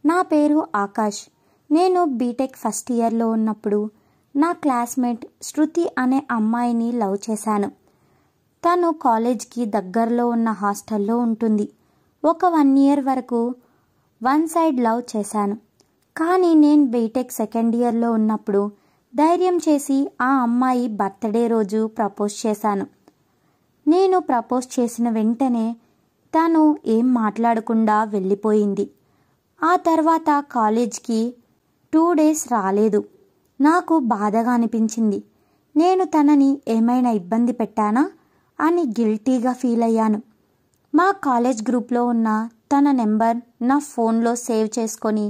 నా పేరు ఆకాష్. నేను బీటెక్ ఫస్ట్ ఇయర్లో ఉన్నప్పుడు నా క్లాస్మేట్ శృతి అనే అమ్మాయిని లవ్ చేశాను. తను కాలేజ్కి దగ్గరలో ఉన్న హాస్టల్లో ఉంటుంది. ఒక 1 ఇయర్ వరకు వన్ సైడ్ లవ్ చేశాను. కానీ నేను బీటెక్ సెకండ్ ఇయర్లో ఉన్నప్పుడు ధైర్యం చేసి ఆ అమ్మాయి బర్త్డే రోజు ప్రపోజ్ చేశాను. నేను ప్రపోజ్ చేసిన వెంటనే తను ఏం మాట్లాడకుండా వెళ్ళిపోయింది. ఆ తర్వాత కాలేజ్కి 2 డేస్ రాలేదు. నాకు బాధగా అనిపించింది. నేను తనని ఏమైనా ఇబ్బంది పెట్టానా అని గిల్టీగా ఫీల్ అయ్యాను. మా కాలేజ్ గ్రూప్లో ఉన్న తన నెంబర్ నా ఫోన్లో సేవ్ చేసుకొని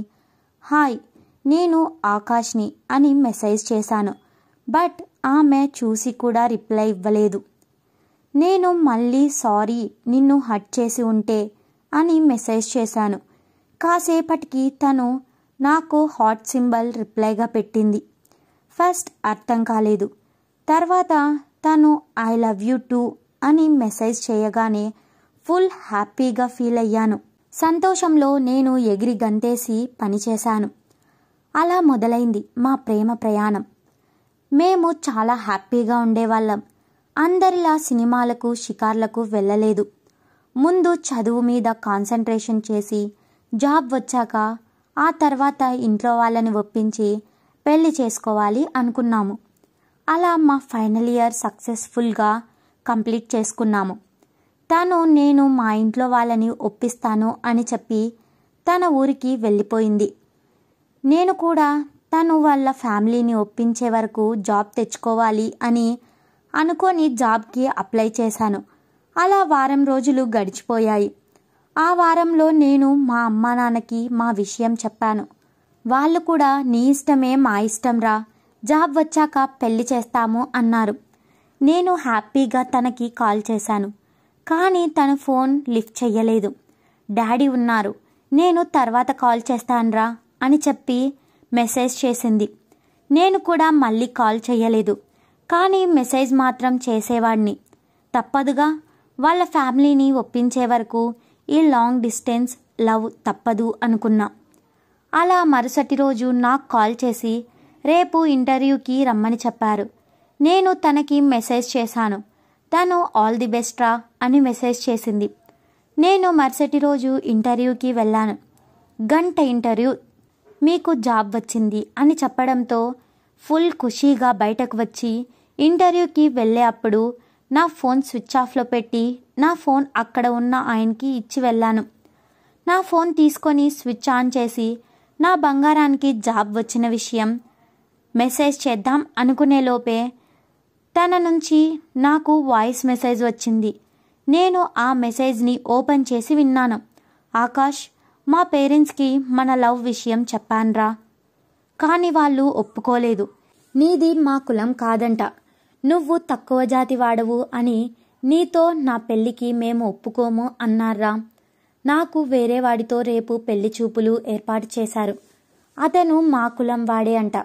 హాయ్ నేను ఆకాష్ని అని మెసేజ్ చేశాను. బట్ ఆమె చూసి కూడా రిప్లై ఇవ్వలేదు. నేను మళ్ళీ సారీ నిన్ను హర్ట్ చేసి ఉంటే అని మెసేజ్ చేశాను. కాసేపటికి తను నాకు హార్ట్ సింబల్ రిప్లైగా పెట్టింది. ఫస్ట్ అర్థం కాలేదు. తర్వాత తను ఐ లవ్ యూ టూ అని మెసేజ్ చేయగానే ఫుల్ హ్యాపీగా ఫీల్ అయ్యాను. సంతోషంలో నేను ఎగిరి గంతేసి పనిచేశాను. అలా మొదలైంది మా ప్రేమ ప్రయాణం. మేము చాలా హ్యాపీగా ఉండేవాళ్ళం. అందరిలా సినిమాలకు షికార్లకు వెళ్ళలేదు. ముందు చదువు మీద కాన్సన్ట్రేషన్ చేసి జాబ్ వచ్చాక ఆ తర్వాత ఇంట్లో వాళ్ళని ఒప్పించి పెళ్లి చేసుకోవాలి అనుకున్నాము. అలా మా ఫైనల్ ఇయర్ సక్సెస్ఫుల్గా కంప్లీట్ చేసుకున్నాము. నేను మా ఇంట్లో వాళ్ళని ఒప్పిస్తాను అని చెప్పి తన ఊరికి వెళ్ళిపోయింది. నేను కూడా తను వాళ్ళ ఫ్యామిలీని ఒప్పించే వరకు జాబ్ తెచ్చుకోవాలి అని అనుకొని జాబ్కి అప్లై చేశాను. అలా వారం రోజులు గడిచిపోయాయి. ఆ వారంలో నేను మా అమ్మా నాన్నకి మా విషయం చెప్పాను. వాళ్ళు కూడా నీ ఇష్టమే మా ఇష్టం రా, జాబ్ వచ్చాక పెళ్లి చేస్తాము అన్నారు. నేను హ్యాపీగా తనకి కాల్ చేశాను. కానీ తన ఫోన్ లిఫ్ట్ చెయ్యలేదు. డాడీ ఉన్నారు, నేను తర్వాత కాల్ చేస్తానురా అని చెప్పి మెసేజ్ చేసింది. నేను కూడా మళ్ళీ కాల్ చేయలేదు. కానీ మెసేజ్ మాత్రం చేసేవాడిని. తప్పదుగా, వాళ్ళ ఫ్యామిలీని ఒప్పించే వరకు ఈ లాంగ్ డిస్టెన్స్ లవ్ తప్పదు అనుకున్నా. అలా మరుసటి రోజు నాకు కాల్ చేసి రేపు ఇంటర్వ్యూకి రమ్మని చెప్పారు. నేను తనకి మెసేజ్ చేశాను. తను ఆల్ ది బెస్ట్ రా అని మెసేజ్ చేసింది. నేను మరుసటి రోజు ఇంటర్వ్యూకి వెళ్ళాను. గంట ఇంటర్వ్యూ, మీకు జాబ్ వచ్చింది అని చెప్పడంతో ఫుల్ ఖుషీగా బయటకు వచ్చి ఇంటర్వ్యూకి వెళ్ళే అప్పుడు నా ఫోన్ స్విచ్ ఆఫ్లో పెట్టి నా ఫోన్ అక్కడ ఉన్న ఆయనకి ఇచ్చి వెళ్ళాను. నా ఫోన్ తీసుకొని స్విచ్ ఆన్ చేసి నా బంగారానికి జాబ్ వచ్చిన విషయం మెసేజ్ చేద్దాం అనుకునే లోపే తన నుంచి నాకు వాయిస్ మెసేజ్ వచ్చింది. నేను ఆ మెసేజ్ని ఓపెన్ చేసి విన్నాను. ఆకాష్, మా పేరెంట్స్కి మన లవ్ విషయం చెప్పానురా, కానీ వాళ్ళు ఒప్పుకోలేదు. నీది మా కులం కాదంట, నువ్వు తక్కువ జాతి వాడవు అని నీతో నా పెళ్ళికి మేము ఒప్పుకోము అన్నారా. నాకు వేరే వాడితో రేపు పెళ్లి చూపులు ఏర్పాటు చేశారు. అతను మా కులం వాడే అంట,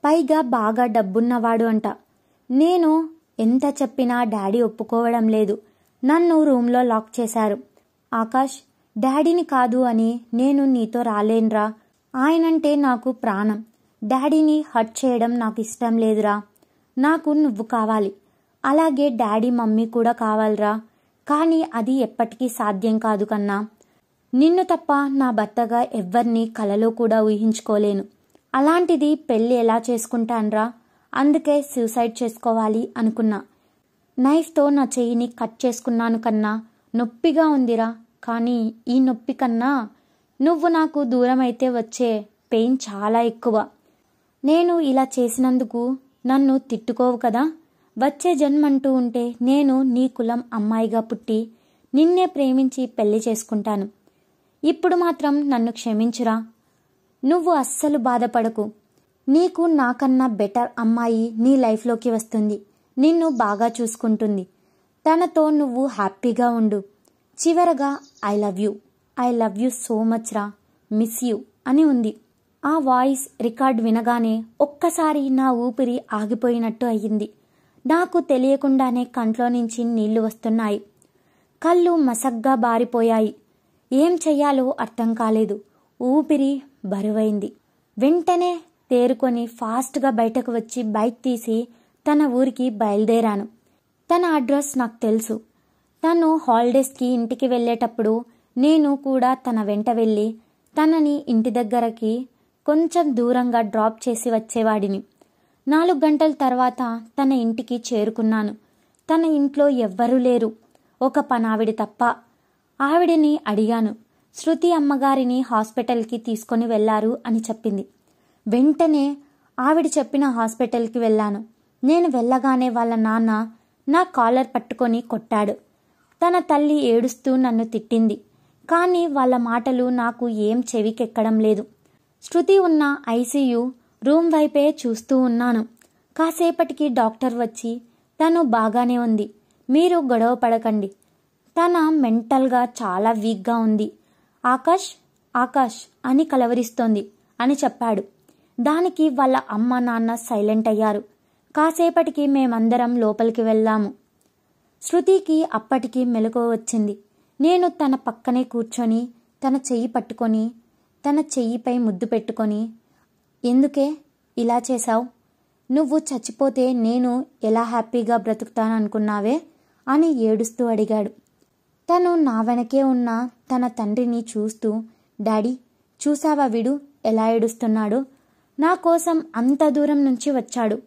పైగా బాగా డబ్బున్నవాడు అంట. నేను ఎంత చెప్పినా డాడీ ఒప్పుకోవడం లేదు. నన్ను రూమ్లో లాక్ చేశారు. ఆకాష్, డాడీని కాదు అని నేను నీతో రాలేనురా. ఆయనంటే నాకు ప్రాణం. డాడీని హర్ట్ చేయడం నాకు ఇష్టం లేదురా. నాకు నువ్వు కావాలి. అలాగే డాడీ మమ్మీ కూడా కావాలిరా. కానీ అది ఎప్పటికీ సాధ్యం కాదు కన్నా. నిన్ను తప్ప నా భర్తగా ఎవ్వరిని కలలో కూడా ఊహించుకోలేను. అలాంటిది పెళ్ళి ఎలా చేసుకుంటాన్రా? అందుకే సూసైడ్ చేసుకోవాలి అనుకున్నా. నైఫ్తో నా చెయ్యిని కట్ చేసుకున్నాను కన్నా. నొప్పిగా ఉందిరా. కానీ ఈ నొప్పి కన్నా నువ్వు నాకు దూరం అయితే వచ్చే పెయిన్ చాలా ఎక్కువ. నేను ఇలా చేసినందుకు నన్ను తిట్టుకోవు కదా. వచ్చే జన్మంటూ ఉంటే నేను నీ కులం అమ్మాయిగా పుట్టి నిన్నే ప్రేమించి పెళ్లి చేసుకుంటాను. ఇప్పుడు మాత్రం నన్ను క్షమించురా. నువ్వు అస్సలు బాధపడకు. నీకు నాకన్నా బెటర్ అమ్మాయి నీ లైఫ్లోకి వస్తుంది. నిన్ను బాగా చూసుకుంటుంది. తనతో నువ్వు హ్యాపీగా ఉండు. చివరగా I love you so much రా, మిస్ యూ అని ఉంది. ఆ వాయిస్ రికార్డ్ వినగానే ఒక్కసారి నా ఊపిరి ఆగిపోయినట్టు అయ్యింది. నాకు తెలియకుండానే కంట్లో నుంచి నీళ్లు వస్తున్నాయి. కళ్ళు మసగ్గా బారిపోయాయి. ఏం చెయ్యాలో అర్థం కాలేదు. ఊపిరి బరువైంది. వెంటనే తేరుకొని ఫాస్ట్గా బయటకు వచ్చి బైక్ తీసి తన ఊరికి బయలుదేరాను. తన అడ్రస్ నాకు తెలుసు. తను హాలిడేస్కి ఇంటికి వెళ్ళేటప్పుడు నేను కూడా తన వెంట వెళ్ళి తనని ఇంటి దగ్గరకి కొంచెం దూరంగా డ్రాప్ చేసి వచ్చేవాడిని. 4 గంటల తర్వాత తన ఇంటికి చేరుకున్నాను. తన ఇంట్లో ఎవ్వరూ లేరు, ఒక పనావిడి తప్ప. ఆవిడని అడిగాను. శృతి అమ్మగారిని హాస్పిటల్కి తీసుకొని వెళ్లారు అని చెప్పింది. వెంటనే ఆవిడ చెప్పిన హాస్పిటల్కి వెళ్ళాను. నేను వెళ్ళగానే వాళ్ళ నాన్న నా కాలర్ పట్టుకొని కొట్టాడు. తన తల్లి ఏడుస్తూ నన్ను తిట్టింది. కానీ వాళ్ళ మాటలు నాకు ఏం చెవికెక్కడం లేదు. శృతి ఉన్న ఐసీయూ రూమ్ వైపే చూస్తూ ఉన్నాను. కాసేపటికి డాక్టర్ వచ్చి తను బాగానే ఉంది, మీరు గొడవ పడకండి, తన మెంటల్గా చాలా వీక్గా ఉంది, ఆకాష్ ఆకాష్ అని కలవరిస్తోంది అని చెప్పాడు. దానికి వాళ్ళ అమ్మ నాన్న సైలెంట్ అయ్యారు. కాసేపటికి మేమందరం లోపలికి వెళ్ళాము. శృతికి అప్పటికి మెలకువ వచ్చింది. నేను తన పక్కనే కూర్చొని తన చెయ్యి పట్టుకొని తన చెయ్యిపై ముద్దు పెట్టుకొని, ఎందుకే ఇలా చేశావు? నువ్వు చచ్చిపోతే నేను ఎలా హ్యాపీగా బ్రతుకుతాననుకున్నావే అని ఏడుస్తూ అడిగాడు. తను నా వెనకే ఉన్న తన తండ్రిని చూస్తూ, డాడీ చూసావా వీడు ఎలా ఏడుస్తున్నాడు? నా కోసం అంత దూరం నుంచి వచ్చాడు.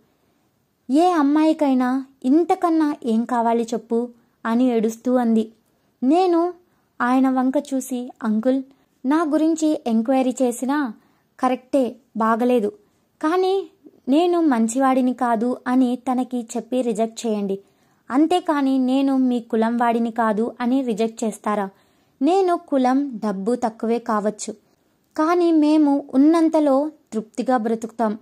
ఏ అమ్మాయికైనా ఇంతకన్నా ఏం కావాలి చెప్పు అని ఏడుస్తూ అంది. నేను ఆయన వంక చూసి, అంకుల్ నా గురించి ఎంక్వైరీ చేసినా కరెక్టే, బాగలేదు, కానీ నేను మంచివాడిని కాదు అని తనకి చెప్పి రిజెక్ట్ చేయండి. అంతేకాని నేను మీ కులం వాడిని కాదు అని రిజెక్ట్ చేస్తారా? నేను కులం డబ్బు తక్కువే కావచ్చు, కానీ మేము ఉన్నంతలో తృప్తిగా బ్రతుకుతాం.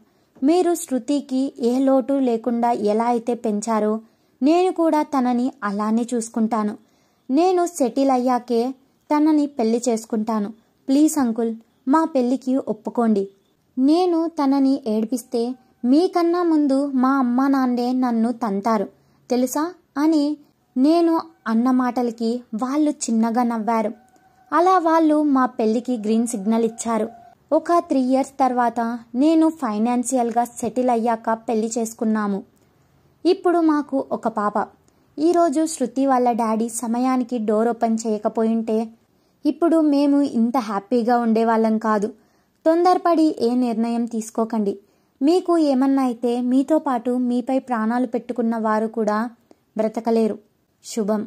మీరు శృతికి ఏ లోటు లేకుండా ఎలా అయితే పెంచారో నేను కూడా తనని అలానే చూసుకుంటాను. నేను సెటిల్ అయ్యాకే తనని పెళ్లి చేసుకుంటాను. ప్లీజ్ అంకుల్, మా పెళ్లికి ఒప్పుకోండి. నేను తనని ఏడిపిస్తే మీకన్నా ముందు మా అమ్మా నాన్నే నన్ను తంతారు తెలుసా అని నేను అన్న మాటలకి వాళ్ళు చిన్నగా నవ్వారు. అలా వాళ్ళు మా పెళ్లికి గ్రీన్ సిగ్నల్ ఇచ్చారు. ఒక 3 years తర్వాత నేను ఫైనాన్షియల్గా సెటిల్ అయ్యాక పెళ్లి చేసుకున్నాము. ఇప్పుడు మాకు ఒక పాప. ఈరోజు శృతి వాళ్ళ డాడీ సమయానికి డోర్ ఓపెన్ చేయకపోయింటే ఇప్పుడు మేము ఇంత హ్యాపీగా ఉండేవాళ్ళం కాదు. తొందరపడి ఏ నిర్ణయం తీసుకోకండి. మీకు ఏమన్నా అయితే మీతో పాటు మీపై ప్రాణాలు పెట్టుకున్న వారు కూడా బ్రతకలేరు. శుభం.